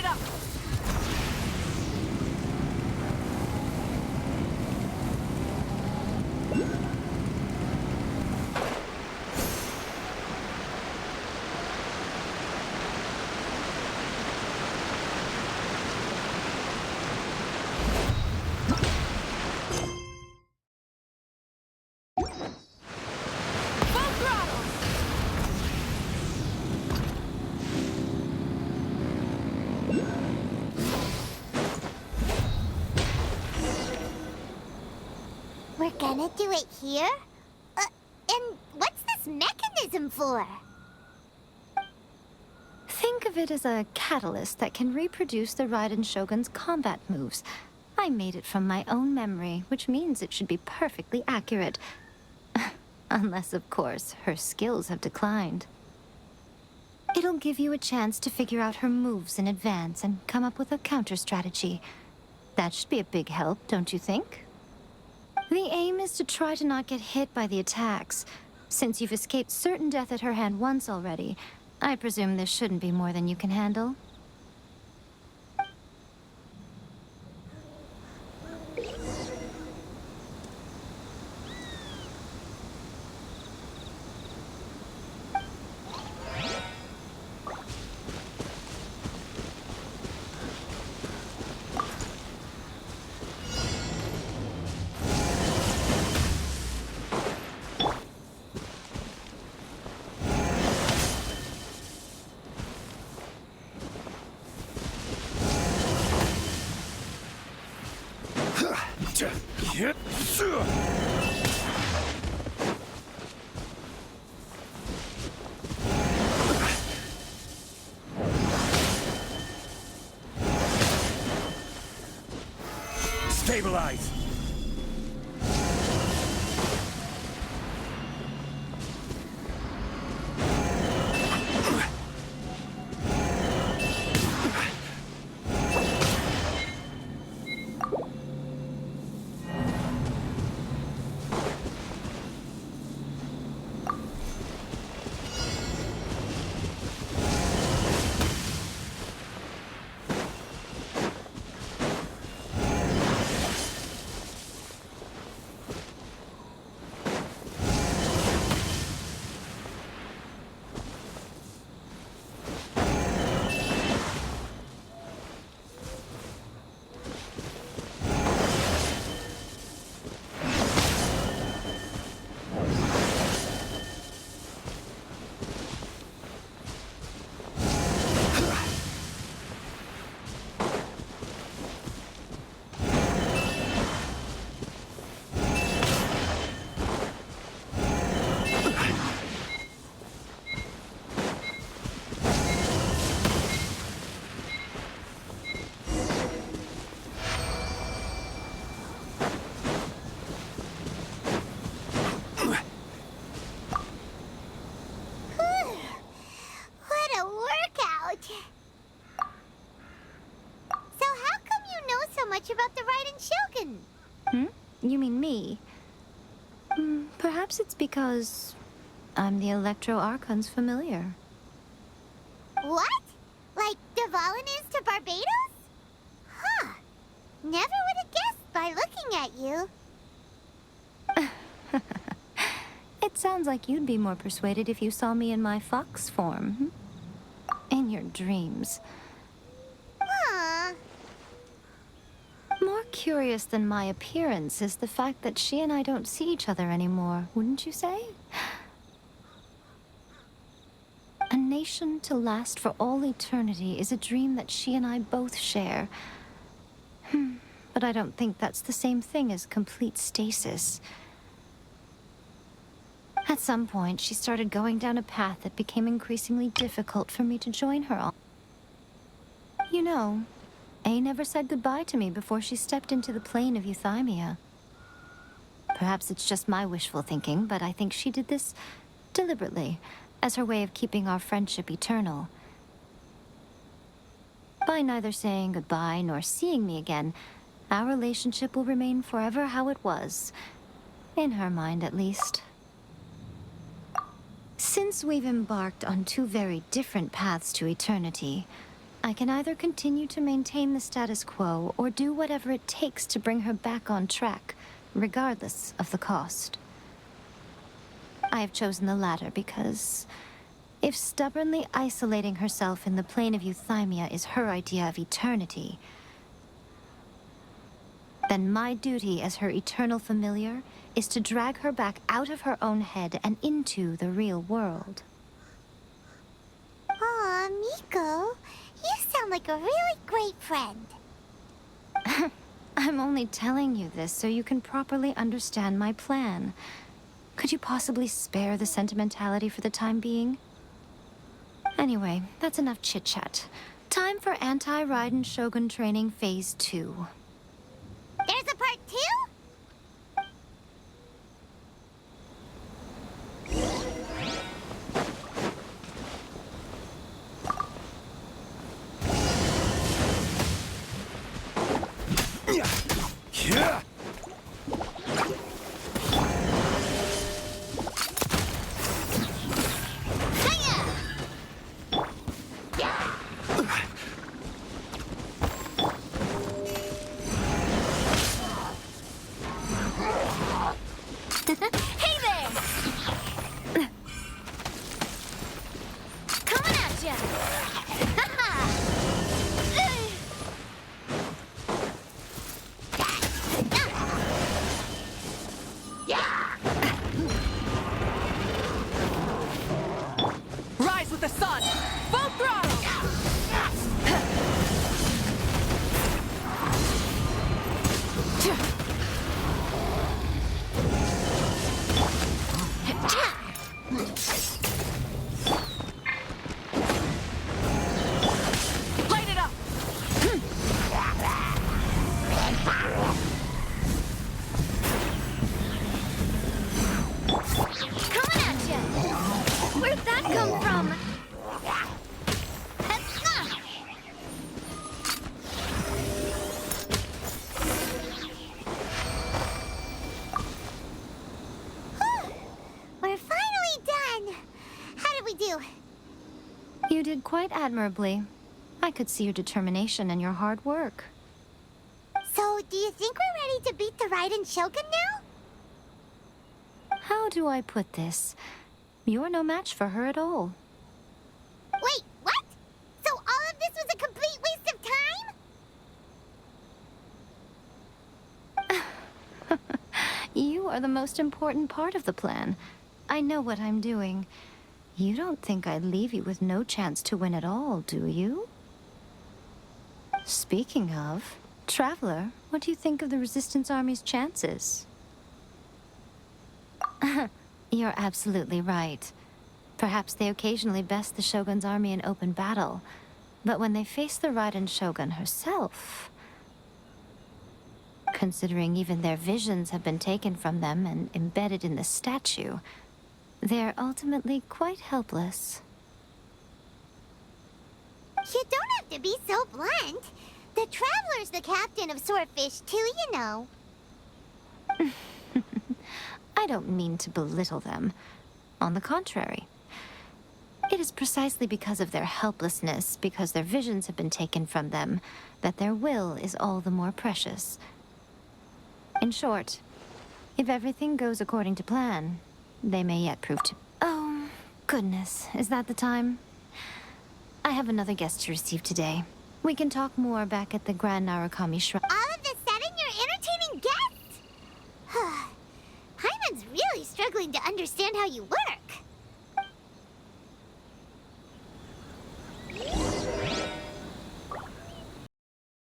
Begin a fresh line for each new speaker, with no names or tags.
it up!
We're gonna do it here? And what's this mechanism for?
Think of it as a catalyst that can reproduce the Raiden Shogun's combat moves. I made it from my own memory, which means it should be perfectly accurate. Unless, of course, her skills have declined. It'll give you a chance to figure out her moves in advance and come up with a counter strategy. That should be a big help, don't you think? The aim is to try to not get hit by the attacks. Since you've escaped certain death at her hand once already, I presume this shouldn't be more than you can handle.
Stabilize!
About the Raiden Shogun?
You mean me? Perhaps it's because I'm the Electro Archon's familiar.
What? Like Dvalin is to Barbados? Huh. Never would have guessed by looking at you.
It sounds like you'd be more persuaded if you saw me in my fox form. In your dreams.
Huh.
More curious than my appearance is the fact that she and I don't see each other anymore, wouldn't you say? A nation to last for all eternity is a dream that she and I both share. But I don't think that's the same thing as complete stasis. At some point, she started going down a path that became increasingly difficult for me to join her on. You know, A never said goodbye to me before she stepped into the plane of euthymia. Perhaps it's just my wishful thinking, but I think she did this deliberately, as her way of keeping our friendship eternal. By neither saying goodbye nor seeing me again, our relationship will remain forever how it was. In her mind, at least. Since we've embarked on two very different paths to eternity, I can either continue to maintain the status quo or do whatever it takes to bring her back on track, regardless of the cost. I have chosen the latter because if stubbornly isolating herself in the plane of euthymia is her idea of eternity, then my duty as her eternal familiar is to drag her back out of her own head and into the real world.
Aw, Miko, you sound like a really great friend.
I'm only telling you this so you can properly understand my plan. Could you possibly spare the sentimentality for the time being? Anyway, that's enough chit-chat. Time for Anti-Raiden Shogun Training Phase 2.
There's a part 2?
Hey there! Coming at ya!
Rise with the sun! Full throttle! Light it up!
Coming at ya! Where'd that come from?
We're finally done. How did we do?
You did quite admirably. I could see your determination and your hard work.
So, do you think we're ready to beat the Raiden Shogun now?
How do I put this? You're no match for her at all.
Wait, what? So all of this was a complete waste of time?
You are the most important part of the plan. I know what I'm doing. You don't think I'd leave you with no chance to win at all, do you? Speaking of, Traveler, what do you think of the Resistance Army's chances? You're absolutely right. Perhaps they occasionally best the Shogun's army in open battle, but when they face the Raiden Shogun herself... Considering even their visions have been taken from them and embedded in the statue, they're ultimately quite helpless.
You don't have to be so blunt. The Traveler's the captain of Swordfish too, you know.
I don't mean to belittle them. On the contrary. It is precisely because of their helplessness, because their visions have been taken from them, that their will is all the more precious. In short, if everything goes according to plan, they may yet prove to... Oh, goodness, is that the time? I have another guest to receive today. We can talk more back at the Grand Narukami Shrine.
All of a sudden, you're entertaining guests? Hyman's really struggling to understand how you work.